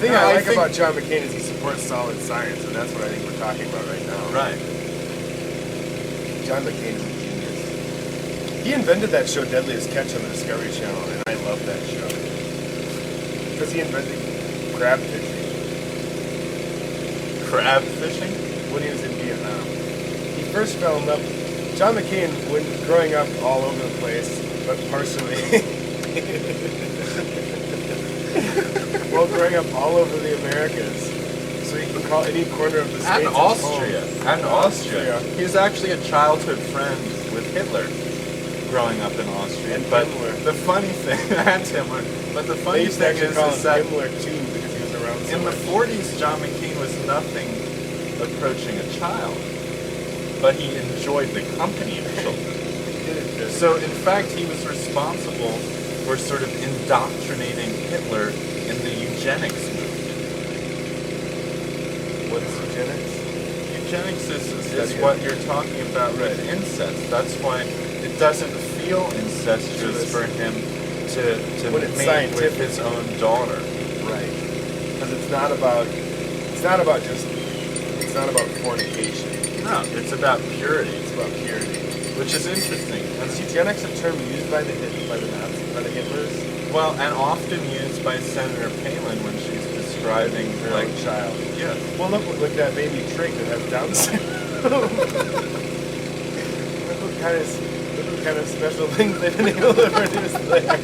thing I like about John McCain is he supports solid science, and that's what I think we're talking about right now. Right. John McCain is a genius. He invented that show Deadliest Catch on the Discovery Channel, and I love that show. Because he invented crab fishing. Crab fishing? When he was in Vietnam. He first fell in love. John McCain, when growing up all over the place, but partially... well, growing up all over the Americas, so he can call any corner of the States And Austria. And Austria. He's actually a childhood friend with Hitler growing up in Austria. And but Himmler. The funny thing, and Himmler, but the funny thing is that Himmler too, because he was around so in the 40s, John McCain was nothing approaching a child, but he enjoyed the company of children. So, in fact, he was responsible for sort of indoctrinating Hitler in the eugenics movement. What's eugenics? Eugenics is what you're talking about with incest. That's why it doesn't feel incestuous for him to mate with his own daughter. Right. Because it's not about fornication. No, it's about purity. It's about purity. Which is interesting. And is eugenics a term used by the Hitlers? Well, and often used by Senator Palin when she's describing her own child. Yes. Well, look that baby Trig that has Down syndrome. look what kind of special things they've been able to produce there.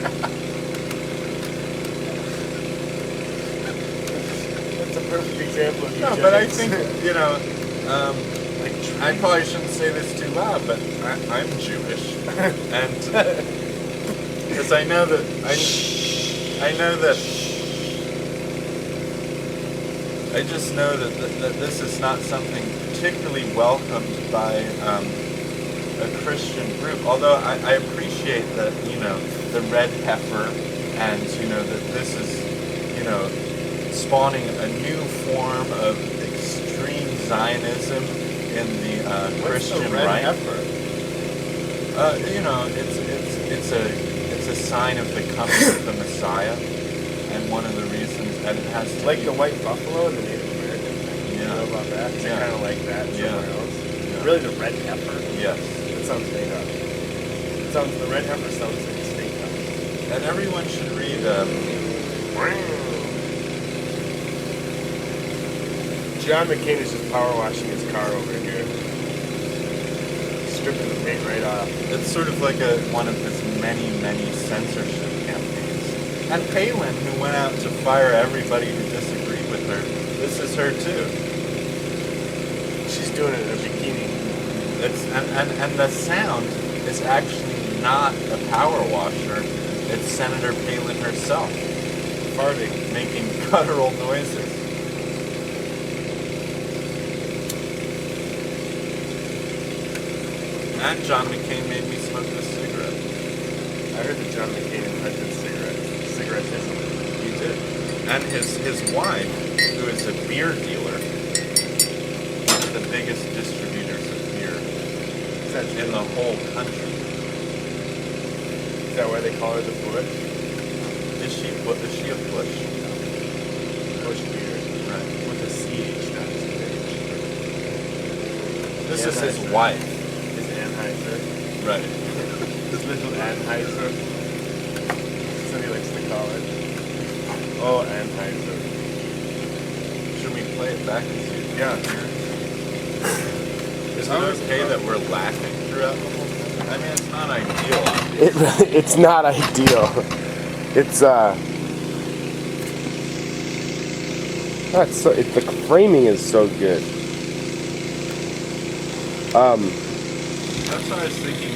That's a perfect example of eugenics. No, but I think, I probably shouldn't say this too loud, but I'm Jewish, and because I know that this is not something particularly welcomed by a Christian group. Although I appreciate that the red heifer, and that this is spawning a new form of extreme Zionism in the Christian right. It's a sign of the coming of the Messiah, and one of the reasons, and it has to like the white buffalo and the Native American thing. You know about that? It's kind of like that somewhere else. Yeah. Really, the red heifer. Yes, it sounds made up. The red heifer sounds like a steakhouse. And everyone should read. John McCain is just power washing his car over here. Stripping the paint right off. It's sort of like one of his many, many censorship campaigns. And Palin, who went out to fire everybody who disagreed with her, this is her too. She's doing it in a bikini. And the sound is actually not a power washer. It's Senator Palin herself. Farting, making guttural noises. And John McCain made me smoke this cigarette. I heard that John McCain invented cigarettism. He did. And his wife, who is a beer dealer, one of the biggest distributors of beer in the whole country. Is that why they call her the Bush? Is she a Bush? Bush beer. Right. With a CH, not just an H. This is his wife. Right. This little Anheuser. So he likes to call it. Oh, Anheuser. Should we play it back and see it? Yeah. Is it okay that we're laughing throughout the whole thing? I mean, it's not ideal. It's not ideal. It's the framing is so good. That's what I was thinking.